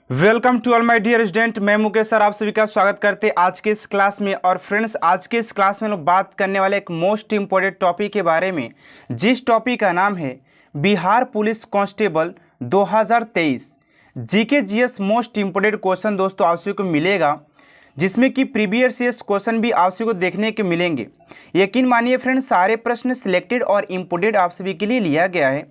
Welcome to all my dear student. मैं Mukesh sir आप सभी का स्वागत करते हैं आज के इस क्लास में। और फ्रेंड्स, आज के इस क्लास में लोग बात करने वाले एक मोस्ट इम्पोर्टेंट टॉपिक के बारे में, जिस टॉपिक का नाम है Bihar police constable 2023 GK GS most important question दोस्तों आप सभी को मिलेगा, जिसमें कि प्रीवियस ईयर्स क्वेश्चन भी आप सभी को देखने के मिलेंगे। यकीन मानिए फ्रेंड्स, सारे प्रश्न सिलेक्टेड और इम्पोर्टेंट आप सभी के लिए लिया गया है।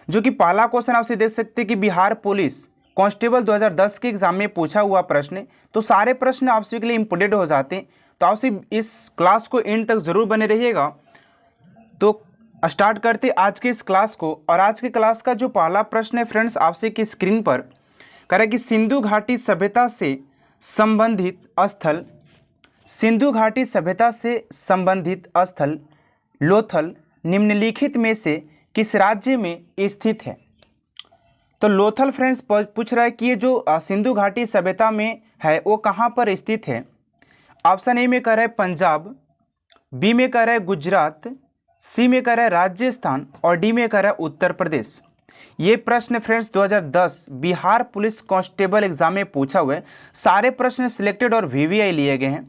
जो कि पहला क्वेश्चन आपसे देख सकते हैं कि बिहार पुलिस कांस्टेबल 2010 के एग्जाम में पूछा हुआ प्रश्न, तो सारे प्रश्न आप सभी के लिए इंपोर्टेंट हो जाते हैं। तो आप सभी इस क्लास को एंड तक जरूर बने रहिएगा। तो स्टार्ट करते आज के इस क्लास को। और आज के क्लास का जो पहला प्रश्न है फ्रेंड्स, आपसे की स्क्रीन पर करें कि सिंधु घाटी सभ्यता से संबंधित स्थल, सिंधु घाटी सभ्यता से संबंधित स्थल लोथल निम्नलिखित में से किस राज्य में स्थित है। तो लोथल फ्रेंड्स पूछ रहा है कि ये जो सिंधु घाटी सभ्यता में है वो कहाँ पर स्थित है। ऑप्शन ए में कह रहा है पंजाब, बी में कह रहा है गुजरात, सी में कह रहा है राजस्थान और डी में कह रहा है उत्तर प्रदेश। ये प्रश्न friends 2010 Bihar police constable exam में पूछा हुआ है। सारे प्रश्न सिलेक्टेड और वीवीआई लिए गए हैं,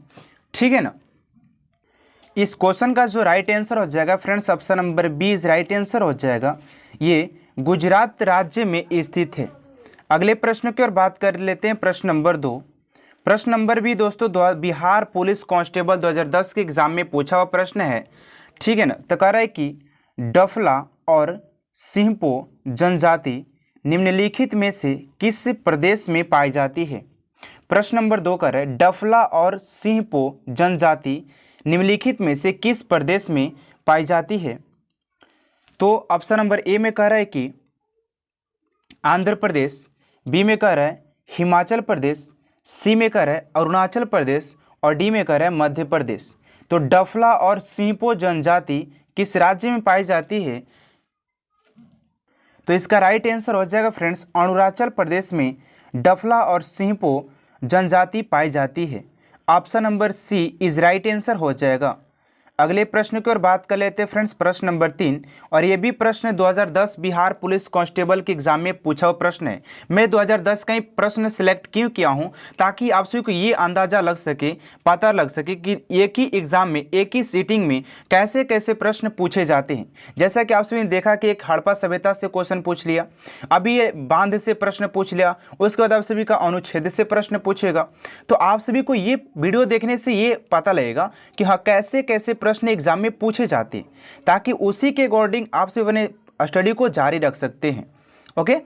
ठीक है ना। इस क्वेश्चन का जो राइट आंसर हो जाएगा friends, option number B is right answer हो जाएगा। ये गुजरात राज्य में स्थित है। अगले प्रश्न की ओर बात कर लेते हैं, प्रश्न नंबर 2। प्रश्न नंबर भी दोस्तों बिहार पुलिस कांस्टेबल 2010 के एग्जाम में पूछा हुआ प्रश्न है, ठीक है ना। तो कह रहा है कि डफला और सिंहपो जनजाति निम्नलिखित में से किस प्रदेश में पाई जाती है। प्रश्न नंबर 2 कह रहा है डफला और सिंहपो जनजाति निम्नलिखित में से किस प्रदेश में पाई जाती है। तो ऑप्शन नंबर ए में कह रहा है कि आंध्र प्रदेश, बी में कह रहा है हिमाचल प्रदेश, सी में कह रहा है अरुणाचल प्रदेश और डी में कह रहा है मध्य प्रदेश। तो डफला और सिंहपो जनजाति किस राज्य में पाई जाती है। तो इसका राइट आंसर हो जाएगा फ्रेंड्स, अरुणाचल प्रदेश में डफला और सिंहपो जनजाति पाई जाती है। Option number C is right answer हो जाएगा। अगले प्रश्न की ओर बात कर लेते हैं फ्रेंड्स, प्रश्न नंबर 3। और ये भी प्रश्न 2010 बिहार पुलिस कांस्टेबल के एग्जाम में पूछा हुआ प्रश्न है। मैं 2010 का ही प्रश्न सिलेक्ट क्यों किया हूँ, ताकि आप सभी को ये अंदाजा लग सके, पता लग सके कि एक ही एग्जाम में एक ही सीटिंग में कैसे कैसे प्रश्न पूछे जाते हैं। जैसा कि आप सभी ने देखा कि एक हड़प्पा सभ्यता से क्वेश्चन पूछ लिया, अभी ये बांध से प्रश्न पूछ लिया, उसके बाद आप सभी का अनुच्छेद से प्रश्न पूछेगा। तो आप सभी को ये वीडियो देखने से ये पता लगेगा कि हाँ कैसे कैसे प्रश्न एग्जाम में पूछे जाते हैं, ताकि उसी के अकॉर्डिंग आप से बने स्टडी को जारी रख सकते हैं। ओके,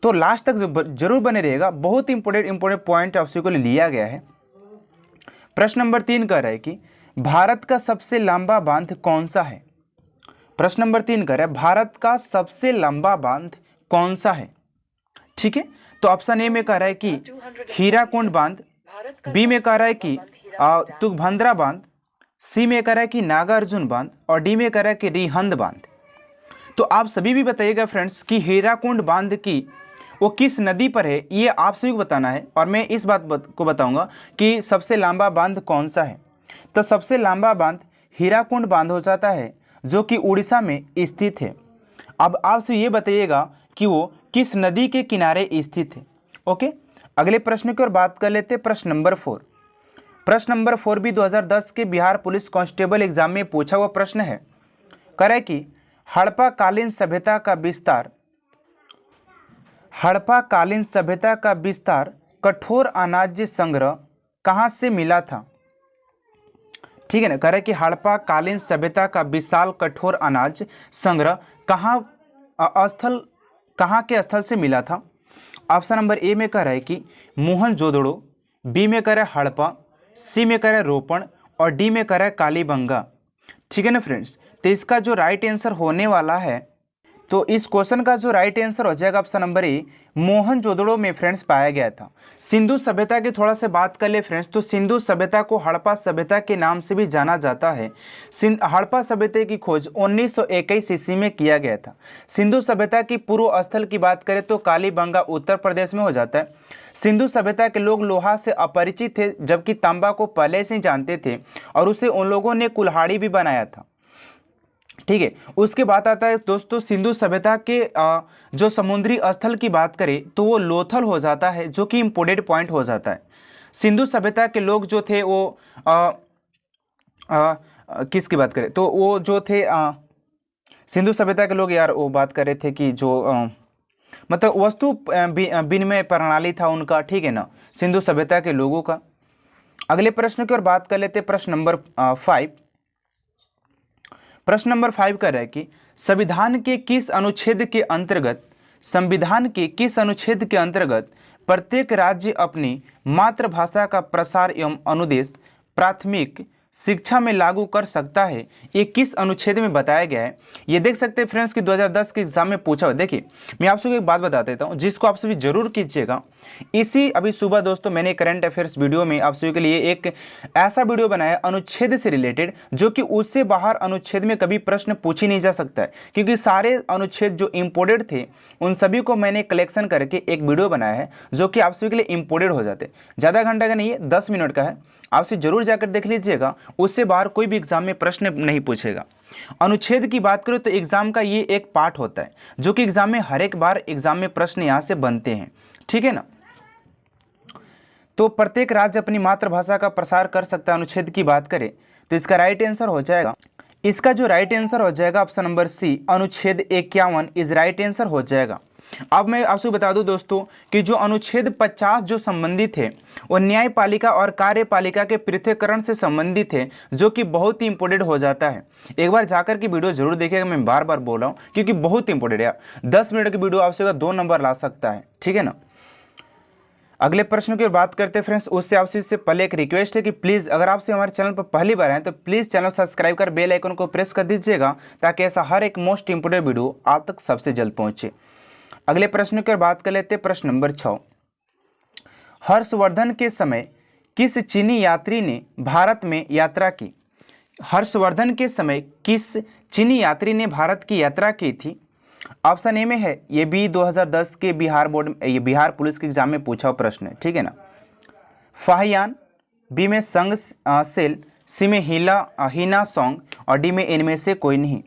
तो लास्ट तक जरूर बने रहेगा, बहुत इंपोर्टेंट पॉइंट आप को लिया गया है। प्रश्न नंबर 3 कह रहा है कि भारत का सबसे लंबा बांध कौन सा है। प्रश्न नंबर 3 कह रहा है भारत का सबसे लंबा बांध कौन सा है, ठीक है। तो ऑप्शन ए में कह रहा है कि हीराकुंड बांध, बी में कह रहा है कि तुंगभद्रा बांध, सी में कह रहा है कि नागार्जुन बांध और डी में कह रहा है कि रिहंद बांध। तो आप सभी भी बताइएगा फ्रेंड्स कि हीराकुंड बांध की वो किस नदी पर है, ये आप सभी को बताना है। और मैं इस बात को बताऊंगा कि सबसे लंबा बांध कौन सा है। तो सबसे लंबा बांध हीराकुंड बांध हो जाता है, जो कि उड़ीसा में स्थित है। अब आप सभी ये बताइएगा कि वो किस नदी के किनारे स्थित है। ओके, अगले प्रश्न की ओर बात कर लेते हैं, प्रश्न नंबर 4। प्रश्न नंबर 4 भी 2010 के बिहार पुलिस कांस्टेबल एग्जाम में पूछा हुआ प्रश्न है। कह रहा है कि हड़प्पा कालीन सभ्यता का विस्तार, हड़प्पा कालीन सभ्यता का विस्तार कठोर अनाज संग्रह कहाँ से मिला था, ठीक है ना। कह रहा है कि हड़प्पा कालीन सभ्यता का विशाल कठोर अनाज संग्रह कहाँ के स्थल से मिला था। ऑप्शन नंबर ए में कह रहा है कि मोहनजोदड़ो, बी में कह रहा है हड़प्पा, सी में कह रहा है रोपण और डी में कह रहा है कालीबंगा, ठीक है ना फ्रेंड्स। तो इसका जो राइट आंसर होने वाला है, तो इस क्वेश्चन का जो राइट आंसर हो जाएगा ऑप्शन नंबर ए, मोहनजोदड़ो में फ्रेंड्स पाया गया था। सिंधु सभ्यता की थोड़ा सा बात कर ले फ्रेंड्स, तो सिंधु सभ्यता को हड़प्पा सभ्यता के नाम से भी जाना जाता है। हड़प्पा सभ्यता की खोज 1921 ईस्वी में किया गया था। सिंधु सभ्यता की पूर्व स्थल की बात करें तो कालीबंगा उत्तर प्रदेश में हो जाता है। सिंधु सभ्यता के लोग लोहा से अपरिचित थे, जबकि तांबा को पहले से ही जानते थे और उसे उन लोगों ने कुल्हाड़ी भी बनाया था, ठीक है। उसके बाद आता है दोस्तों सिंधु सभ्यता के जो समुद्री स्थल की बात करें तो वो लोथल हो जाता है, जो कि इम्पोर्टेंट पॉइंट हो जाता है। सिंधु सभ्यता के लोग जो थे वो किसकी बात करें तो वो जो थे सिंधु सभ्यता के लोग यार वो बात कर रहे थे कि जो मतलब वस्तु विनिमय प्रणाली था उनका, ठीक है ना, सिंधु सभ्यता के लोगों का। अगले प्रश्न की ओर बात कर लेते हैं। प्रश्न नंबर 5। प्रश्न नंबर 5 कर रहा है कि संविधान के किस अनुच्छेद के अंतर्गत प्रत्येक राज्य अपनी मातृभाषा का प्रसार एवं अनुदेश प्राथमिक शिक्षा में लागू कर सकता है? ये किस अनुच्छेद में बताया गया है? ये देख सकते हैं फ्रेंड्स कि 2010 के एग्जाम में पूछा हुआ। देखिए मैं आप सबको एक बात बता देता हूँ जिसको आप सभी जरूर कीजिएगा। इसी अभी सुबह दोस्तों मैंने करंट अफेयर्स वीडियो में आप सभी के लिए एक ऐसा वीडियो बनाया अनुच्छेद से रिलेटेड, जो कि उससे बाहर अनुच्छेद में कभी प्रश्न पूछ ही नहीं जा सकता है, क्योंकि सारे अनुच्छेद जो इम्पोर्टेंट थे उन सभी को मैंने कलेक्शन करके एक वीडियो बनाया है जो कि आप सभी के लिए इम्पोर्टेंट हो जाते। ज़्यादा घंटा का नहीं है, 10 मिनट का है, आपसे जरूर जाकर देख लीजिएगा। उससे बाहर कोई भी एग्जाम में प्रश्न नहीं पूछेगा। अनुच्छेद की बात करो तो एग्जाम का ये एक पार्ट होता है जो कि एग्जाम में हर एक बार एग्जाम में प्रश्न यहाँ से बनते हैं, ठीक है ना। तो प्रत्येक राज्य अपनी मातृभाषा का प्रसार कर सकता है, अनुच्छेद की बात करें तो इसका राइट आंसर हो जाएगा, इसका जो राइट आंसर हो जाएगा ऑप्शन नंबर सी, अनुच्छेद 51 इज राइट आंसर हो जाएगा। अब मैं आपसे बता दूं दोस्तों कि जो अनुच्छेद 50 जो संबंधित है वो न्यायपालिका और कार्यपालिका के पृथक्करण से संबंधित है, जो कि बहुत ही इंपॉर्टेंट हो जाता है। एक बार जाकर के वीडियो जरूर देखिएगा, मैं बार बार बोल रहा हूँ क्योंकि बहुत इंपॉर्टेंट है। 10 मिनट की वीडियो आपसे 2 नंबर ला सकता है, ठीक है ना। अगले प्रश्न की बात करते हैं फ्रेंड्स, उससे आपसे इससे पहले एक रिक्वेस्ट है कि प्लीज़ अगर आपसे हमारे चैनल पर पहली बार आए तो प्लीज़ चैनल सब्सक्राइब कर बेल आइकन को प्रेस कर दीजिएगा, ताकि ऐसा हर एक मोस्ट इंपोर्टेंट वीडियो आप तक सबसे जल्द पहुँचे। अगले प्रश्न की बात कर लेते हैं। प्रश्न नंबर 6, हर्षवर्धन के समय किस चीनी यात्री ने भारत में यात्रा की? हर्षवर्धन के समय किस चीनी यात्री ने भारत की यात्रा की थी? ऑप्शन ए में है, ये भी 2010 के बिहार बोर्ड ये बिहार पुलिस के एग्जाम में पूछा हुआ प्रश्न है, ठीक है ना। फाहियान, बी में संग सेल, सी में हीना सॉन्ग और डी में इनमें से कोई नहीं।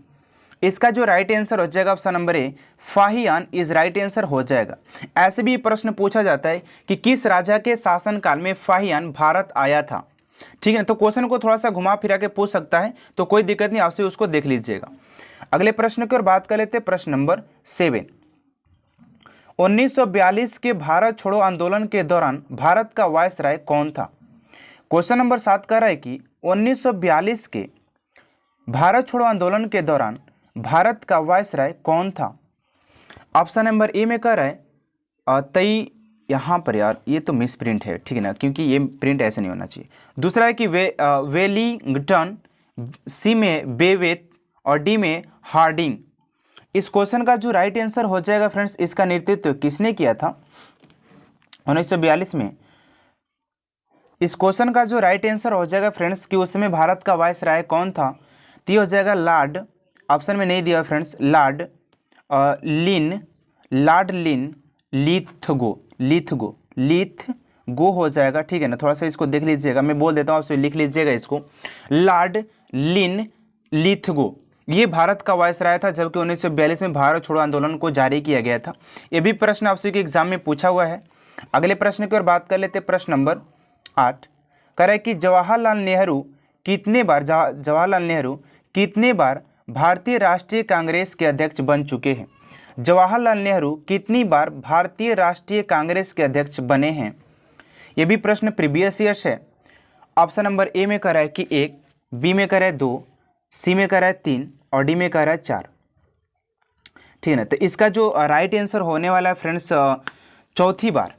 इसका जो राइट आंसर हो जाएगा option number A, Fahien is right answer हो जाएगा। ऐसे भी प्रश्न पूछा जाता है कि किस राजा के शासनकाल में फाहियान भारत आया था, ठीक है। तो क्वेश्चन को थोड़ा सा घुमा फिरा के पूछ सकता है, तो कोई दिक्कत नहीं, आपसे उसको देख लीजिएगा। अगले प्रश्न की ओर बात कर लेते हैं। प्रश्न नंबर 7, 1942 के भारत छोड़ो आंदोलन के दौरान भारत का वायसराय कौन था? क्वेश्चन नंबर 7 कह रहा है कि 1942 के भारत छोड़ो आंदोलन के दौरान भारत का वायसराय कौन था? ऑप्शन नंबर ए में कह रहा है तई, यहाँ पर यार ये तो मिस प्रिंट है, ठीक है ना, क्योंकि ये प्रिंट ऐसे नहीं होना चाहिए। दूसरा है कि वेलिंगटन, सी में बेवेत और डी में हार्डिंग। इस क्वेश्चन का जो राइट आंसर हो जाएगा फ्रेंड्स, इसका नेतृत्व किसने किया था 1942 में? इस क्वेश्चन का जो राइट आंसर हो जाएगा फ्रेंड्स कि उस समय भारत का वायसराय कौन था, तो ये हो जाएगा लॉर्ड, ऑप्शन में नहीं दिया फ्रेंड्स, लॉर्ड लिन लिथगो हो जाएगा, ठीक है ना। थोड़ा सा इसको देख लीजिएगा, मैं बोल देता हूँ, आपसे लिख लीजिएगा इसको, लॉर्ड लिन लिथगो ये भारत का वायसराय था, जबकि 1942 में भारत छोड़ो आंदोलन को जारी किया गया था। ये भी प्रश्न आपसे के एग्जाम में पूछा हुआ है। अगले प्रश्न की ओर बात कर लेते हैं। प्रश्न नंबर 8 कह रहा है कि जवाहरलाल नेहरू कितने बार भारतीय राष्ट्रीय कांग्रेस के अध्यक्ष बन चुके हैं? जवाहरलाल नेहरू कितनी बार भारतीय राष्ट्रीय कांग्रेस के अध्यक्ष बने हैं? यह भी प्रश्न प्रीवियस ईयर्स है। ऑप्शन नंबर ए में कह रहा है कि 1, बी में कह रहा है 2, सी में कह रहा है 3 और डी में कह रहा है 4, ठीक है ना। तो इसका जो राइट आंसर होने वाला है फ्रेंड्स चौथी बार,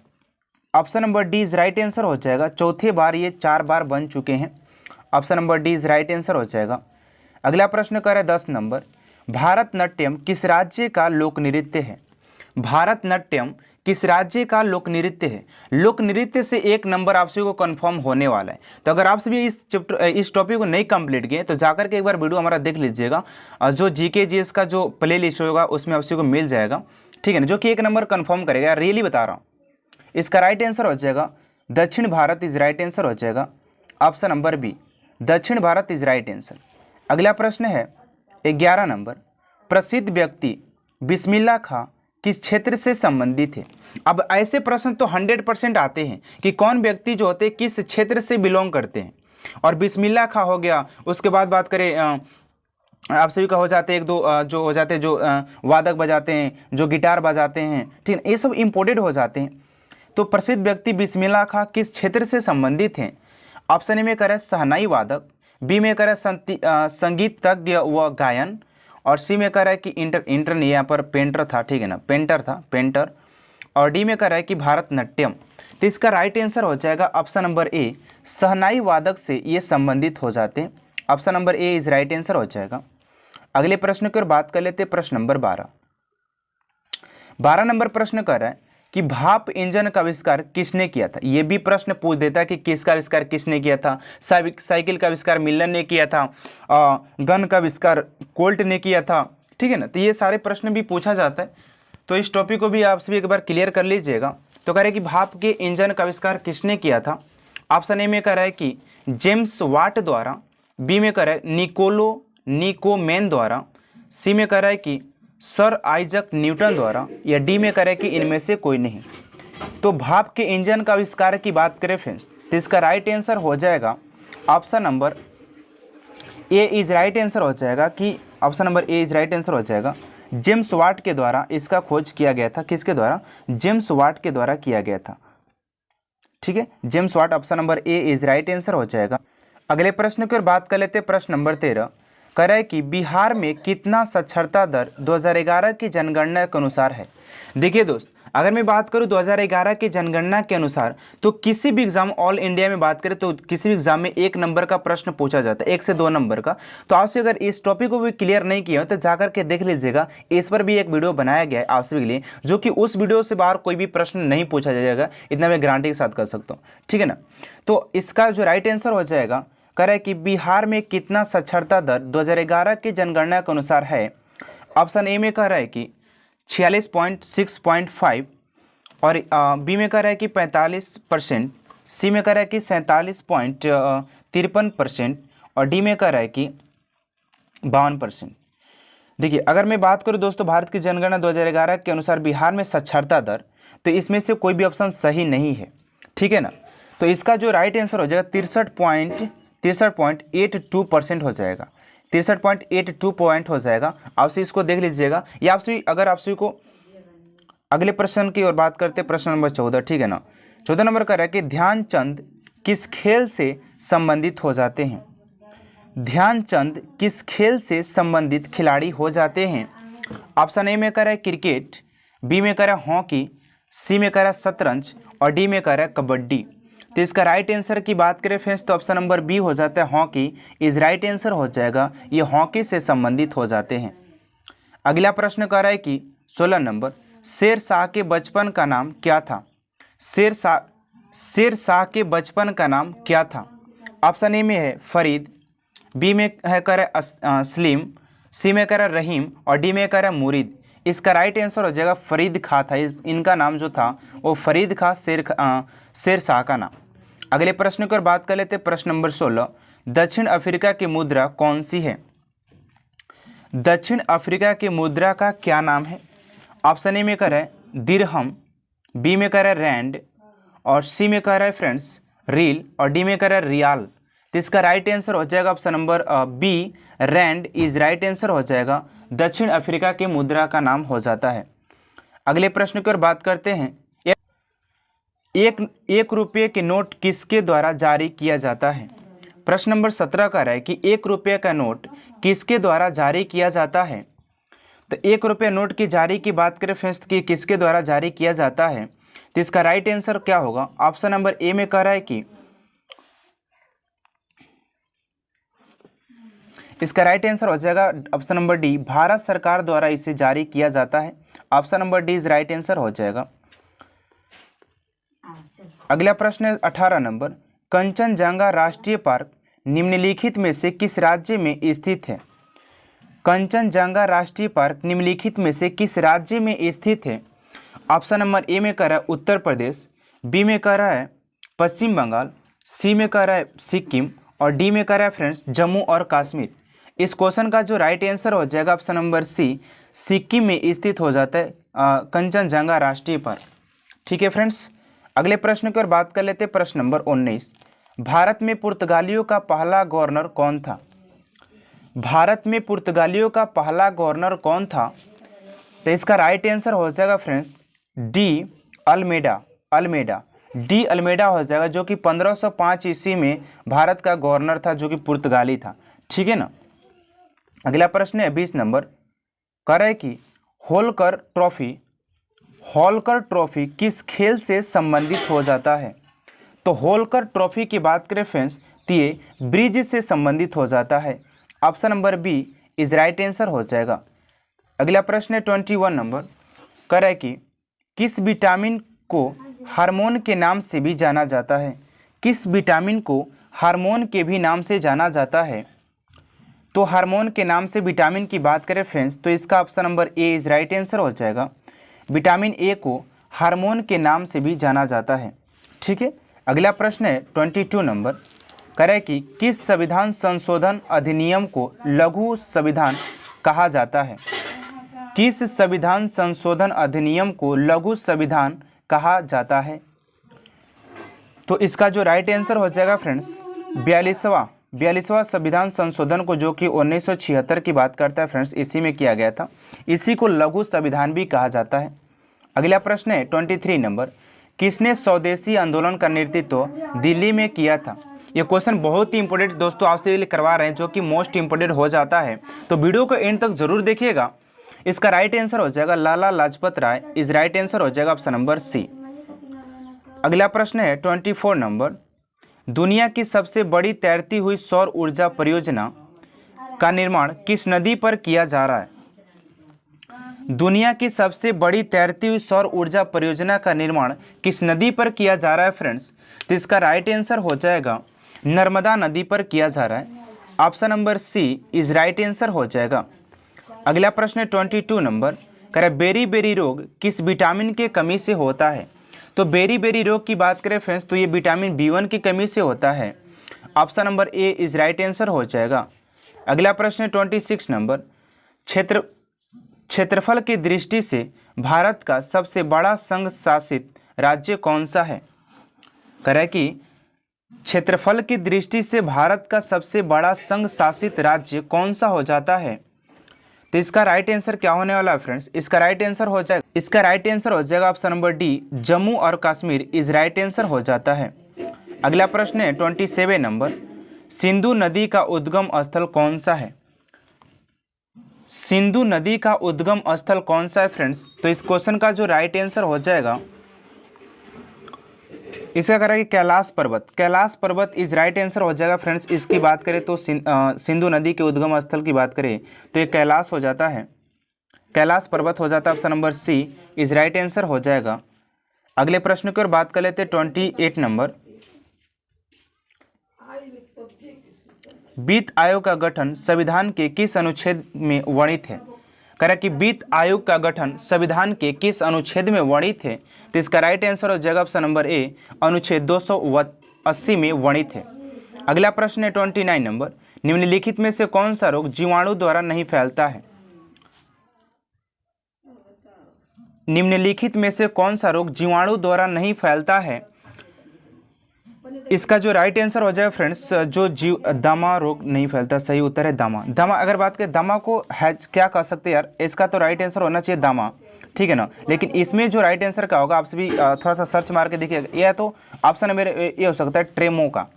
option number D is right answer हो जाएगा। चौथी बार ये 4 बार बन चुके हैं, option number D is right answer हो जाएगा। अगला प्रश्न कर रहा है 10 नंबर, भारतनाट्यम किस राज्य का लोक नृत्य है? भारतनाट्यम किस राज्य का लोक नृत्य है? लोक नृत्य से 1 नंबर आपसे को कंफर्म होने वाला है। तो अगर आपसे भी इस टॉपिक को नहीं कंप्लीट किए तो जाकर के एक बार वीडियो हमारा देख लीजिएगा, जो जीके जीएस का जो प्ले लिस्ट होगा उसमें आपसे को मिल जाएगा, ठीक है ना, जो कि 1 नंबर कंफर्म करेगा, रियली बता रहा हूँ। इसका राइट आंसर हो जाएगा दक्षिण भारत इज राइट आंसर हो जाएगा, ऑप्शन नंबर बी, दक्षिण भारत इज राइट आंसर। अगला प्रश्न है 11 नंबर, प्रसिद्ध व्यक्ति बिस्मिल्लाह खां किस क्षेत्र से संबंधित है। अब ऐसे प्रश्न तो 100% आते हैं कि कौन व्यक्ति जो होते हैं किस क्षेत्र से बिलोंग करते हैं। और बिस्मिल्लाह खां हो गया, उसके बाद बात करें आप सभी का हो जाते हैं एक दो जो हो जाते हैं जो वादक बजाते हैं, जो गिटार बजाते हैं, ठीक है, ये सब इम्पोर्टेंट हो जाते हैं। तो प्रसिद्ध व्यक्ति बिस्मिल्लाह खां किस क्षेत्र से संबंधित हैं। ऑप्शन ए में करें शहनाई वादक, बी में करें संगीतज्ञ व गायन, और सी में करें कि इंटर नहीं, यहाँ पर पेंटर था, ठीक है ना, पेंटर था, पेंटर, और डी में करें कि भारतनाट्यम। तो इसका राइट आंसर हो जाएगा ऑप्शन नंबर ए, शहनाई वादक से ये संबंधित हो जाते हैं। Option number A is right answer हो जाएगा। अगले प्रश्न की ओर बात कर लेते हैं। प्रश्न नंबर 12 नंबर प्रश्न कर रहा है कि भाप इंजन का आविष्कार किसने किया था। ये भी प्रश्न पूछ देता है कि किसका आविष्कार किसने किया था। साइकिल का आविष्कार मिलन ने किया था, गन का आविष्कार कोल्ट ने किया था, ठीक है ना। तो ये सारे प्रश्न भी पूछा जाता है, तो इस टॉपिक को भी आप सभी एक बार क्लियर कर लीजिएगा। तो कह रहे कि भाप के इंजन का आविष्कार किसने किया था। ऑप्शन ए में कह रहा है कि जेम्स वाट द्वारा, बी में कह रहा है निकोमेन द्वारा, सी में कह रहा है कि सर आइजक न्यूटन द्वारा, या डी में कह रहा है कि इनमें से कोई नहीं। तो भाप के इंजन का आविष्कार की बात करें फ्रेंड्स, तो इसका राइट आंसर हो जाएगा option number A is right answer हो जाएगा कि option number A is right answer हो जाएगा। जेम्स वाट के द्वारा इसका खोज किया गया था। किसके द्वारा? जेम्स वाट के द्वारा किया गया था, ठीक है, James Watt. Option number A is right answer हो जाएगा। अगले प्रश्न की ओर बात कर लेते हैं। प्रश्न नंबर 13 कह रहा है कि बिहार में कितना साक्षरता दर 2011 की जनगणना के अनुसार है। देखिए दोस्त, अगर मैं बात करूं 2011 की जनगणना के अनुसार, तो किसी भी एग्जाम ऑल इंडिया में बात करें तो किसी भी एग्जाम में 1 नंबर का प्रश्न पूछा जाता है, 1 से 2 नंबर का। तो आपसे अगर इस टॉपिक को भी क्लियर नहीं किया हो तो जाकर के देख लीजिएगा, इस पर भी एक वीडियो बनाया गया है आप सभी के लिए, जो कि उस वीडियो से बाहर कोई भी प्रश्न नहीं पूछा जाएगा, इतना मैं गारंटी के साथ कर सकता हूँ, ठीक है ना। तो इसका जो राइट आंसर हो जाएगा, कह रहा है कि बिहार में कितना साक्षरता दर 2011 की जनगणना के अनुसार है। ऑप्शन ए में कह रहा है कि 46.6.5, और बी में कह रहा है कि 45%, सी में कह रहा है कि 47.53%, और डी में कह रहा है कि 52%। देखिए, अगर मैं बात करूं दोस्तों भारत की जनगणना 2011 के अनुसार बिहार में साक्षरता दर, तो इसमें से कोई भी ऑप्शन सही नहीं है, ठीक है ना। तो इसका जो राइट आंसर हो जाएगा 63.82% हो जाएगा, 63.82 पॉइंट हो जाएगा। आपसे इसको देख लीजिएगा। या आपसे अगर आपसे को अगले प्रश्न की ओर बात करते हैं, प्रश्न नंबर 14, ठीक है ना। 14 नंबर का है कि ध्यानचंद किस खेल से संबंधित हो जाते हैं। ध्यानचंद किस खेल से संबंधित खिलाड़ी हो जाते हैं। ऑप्शन ए में कह रहा है क्रिकेट, बी में कह रहा है हॉकी, सी में कह रहा है शतरंज, और डी में कह रहा है कबड्डी। तो इसका राइट आंसर की बात करें फ्रेंड्स, तो ऑप्शन नंबर बी हो जाता है हॉकी इज राइट आंसर हो जाएगा। ये हॉकी से संबंधित हो जाते हैं। अगला प्रश्न कह रहा है कि 16 नंबर, शेर शाह के बचपन का नाम क्या था। शेर शाह के बचपन का नाम क्या था। ऑप्शन ए में है फरीद, बी में है कह रहा है सलीम, सी में कह रहा है रहीम, और डी में कह रहा है मुरीद। इसका राइट आंसर हो जाएगा फरीद खां था। इनका नाम जो था वो फरीद खां शेर शाह का नाम। अगले प्रश्न की ओर बात कर लेते हैं। प्रश्न नंबर 16, दक्षिण अफ्रीका की मुद्रा कौन सी है। दक्षिण अफ्रीका की मुद्रा का क्या नाम है। ऑप्शन ए में कह रहा है दिरहम, बी में कह रहा है रैंड, और सी में कह रहा है फ्रेंड्स रील, और डी में कह रहा है रियाल। तो इसका राइट आंसर हो जाएगा option number B, Rand is right answer हो जाएगा। दक्षिण अफ्रीका की मुद्रा का नाम हो जाता है। अगले प्रश्न की ओर बात करते हैं। एक रुपये के नोट किसके द्वारा जारी किया जाता है। प्रश्न नंबर 17 का है कि 1 रुपये का नोट किसके द्वारा जारी किया जाता है। तो 1 रुपये नोट की जारी की बात करें फ्रेंड्स कि किसके द्वारा जारी किया जाता है, तो इसका राइट आंसर क्या होगा। ऑप्शन नंबर ए में कह रहा है कि इसका राइट आंसर हो जाएगा ऑप्शन नंबर डी, भारत सरकार द्वारा इसे जारी किया जाता है। Option number D is right answer हो जाएगा। अगला प्रश्न है 18 नंबर, कंचनजंगा राष्ट्रीय पार्क निम्नलिखित में से किस राज्य में स्थित है। कंचनजंगा राष्ट्रीय पार्क निम्नलिखित में से किस राज्य में स्थित है। ऑप्शन नंबर ए में कह रहा है उत्तर प्रदेश, बी में कह रहा है पश्चिम बंगाल, सी में कह रहा है सिक्किम, और डी में कह रहा है फ्रेंड्स जम्मू और कश्मीर। इस क्वेश्चन का जो राइट आंसर हो जाएगा ऑप्शन नंबर सी, सिक्किम में स्थित हो जाता है कंचनजंगा राष्ट्रीय पार्क। ठीक है फ्रेंड्स, अगले प्रश्न की ओर बात कर लेते हैं। प्रश्न नंबर 19, भारत में पुर्तगालियों का पहला गवर्नर कौन था? भारत में पुर्तगालियों का पहला गवर्नर कौन था? तो इसका राइट आंसर हो जाएगा friends de Almeida. De Almeida हो जाएगा, जो कि 1505 ईस्वी में भारत का गवर्नर था, जो कि पुर्तगाली था। ठीक है ना। अगला प्रश्न है 20 नंबर, कह रहा है कि होलकर ट्रॉफी किस खेल से संबंधित हो जाता है? तो होलकर ट्रॉफी की बात करें फ्रेंड्स तो ये ब्रिज से संबंधित हो जाता है। Option number B is right answer हो जाएगा। अगला प्रश्न है 21 नंबर, कह रहा है कि किस विटामिन को हार्मोन के नाम से भी जाना जाता है? किस विटामिन को हार्मोन के भी नाम से जाना जाता है? तो हार्मोन के नाम से विटामिन की बात करें फ्रेंड्स तो इसका option number A is right answer हो जाएगा। विटामिन ए को हार्मोन के नाम से भी जाना जाता है। ठीक है। अगला प्रश्न है 22 नंबर, कह रहा है कि किस संविधान संशोधन अधिनियम को लघु संविधान कहा जाता है? किस संविधान संशोधन अधिनियम को लघु संविधान कहा जाता है? तो इसका जो राइट आंसर हो जाएगा फ्रेंड्स 42वां संविधान संशोधन को, जो कि 1976 की बात करता है फ्रेंड्स, इसी में किया गया था। इसी को लघु संविधान भी कहा जाता है। अगला प्रश्न है 23 नंबर, किसने स्वदेशी आंदोलन का नेतृत्व दिल्ली में किया था? ये क्वेश्चन बहुत ही इंपॉर्टेंट दोस्तों आपसे लिए करवा रहे हैं, जो कि मोस्ट इंपॉर्टेंट हो जाता है, तो वीडियो को एंड तक जरूर देखिएगा। इसका राइट आंसर हो जाएगा Lala Lajpat Rai is right answer हो जाएगा ऑप्शन नंबर सी। अगला प्रश्न है 24 नंबर, दुनिया की सबसे बड़ी तैरती हुई सौर ऊर्जा परियोजना का निर्माण किस नदी पर किया जा रहा है? दुनिया की सबसे बड़ी तैरती हुई सौर ऊर्जा परियोजना का निर्माण किस नदी पर किया जा रहा है फ्रेंड्स? तो इसका राइट आंसर हो जाएगा नर्मदा नदी पर किया जा रहा है। Option number C is right answer हो जाएगा। अगला प्रश्न है 22 नंबर, कह रहा है बेरी रोग किस विटामिन के कमी से होता है? तो बेरी रोग की बात करें फ्रेंड्स तो ये विटामिन B1 की कमी से होता है। Option number A is right answer हो जाएगा। अगला प्रश्न है 26 नंबर, क्षेत्रफल की दृष्टि से भारत का सबसे बड़ा संघ शासित राज्य कौन सा है? कह रहा है कि क्षेत्रफल की दृष्टि से भारत का सबसे बड़ा संघ शासित राज्य कौन सा हो जाता है? तो इसका राइट आंसर क्या होने वाला है फ्रेंड्स? इसका राइट आंसर हो जाएगा ऑप्शन नंबर डी जम्मू और कश्मीर इज राइट आंसर हो जाता है। अगला प्रश्न है 27 नंबर, सिंधु नदी का उद्गम स्थल कौन सा है? सिंधु नदी का उद्गम स्थल कौन सा है फ्रेंड्स? तो इस क्वेश्चन का जो राइट आंसर हो जाएगा, इसका करेंगे कैलाश पर्वत इज राइट आंसर हो जाएगा फ्रेंड्स। इसकी बात करें तो सिंधु नदी के उद्गम स्थल की बात करें तो ये कैलाश हो जाता है, कैलाश पर्वत हो जाता है। Option number C is right answer हो जाएगा। अगले प्रश्न की ओर बात कर लेते हैं 28 नंबर, वित्त आयोग का गठन संविधान के किस अनुच्छेद में वर्णित है? कह रहा है कि वित्त आयोग का गठन संविधान के किस अनुच्छेद में वर्णित है? तो इसका राइट आंसर हो जाएगा ऑप्शन नंबर ए अनुच्छेद 280 में वर्णित है। अगला प्रश्न है 29 नंबर, निम्नलिखित में से कौन सा रोग जीवाणु द्वारा नहीं फैलता है? निम्नलिखित में से कौन सा रोग जीवाणु द्वारा नहीं फैलता है? इसका जो राइट आंसर हो जाएगा फ्रेंड्स दमा रोग नहीं फैलता, सही उत्तर है दमा। अगर बात करें दमा को हैज क्या कह सकते हैं यार, इसका तो राइट आंसर होना चाहिए दमा, ठीक है ना। लेकिन इसमें जो राइट आंसर क्या होगा आपसे भी थोड़ा सा सर्च मार के देखिएगा, यह तो ऑप्शन मेरे ये हो सकता है ट्रेमो का,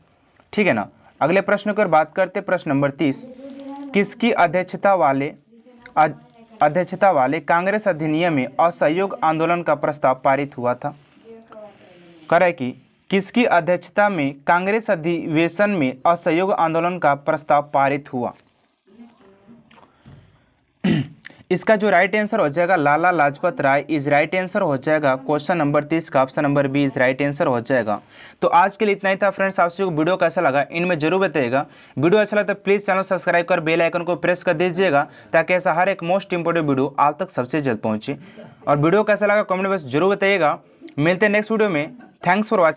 ठीक है ना। अगले प्रश्न की बात करते हैं, प्रश्न नंबर 30, किसकी अध्यक्षता वाले कांग्रेस अधिनियम में असहयोग आंदोलन का प्रस्ताव पारित हुआ था? कह रहा है कि किसकी अध्यक्षता में कांग्रेस अधिवेशन में असहयोग आंदोलन का प्रस्ताव पारित हुआ? इसका जो राइट आंसर हो जाएगा Lala Lajpat Rai is right answer हो जाएगा। क्वेश्चन नंबर 30 का option number B is right answer हो जाएगा। तो आज के लिए इतना ही था फ्रेंड्स। आपसे वीडियो कैसा लगा इनमें जरूर बताइएगा। वीडियो अच्छा लगा तो प्लीज़ चैनल सब्सक्राइब कर बेल आइकन को प्रेस कर दीजिएगा, ताकि ऐसा हर एक मोस्ट इंपोर्टेंट वीडियो आप तक सबसे जल्द पहुँचे। और वीडियो कैसा लगा कमेंट में जरूर बताइएगा। मिलते हैं नेक्स्ट वीडियो में। Thanks for watching.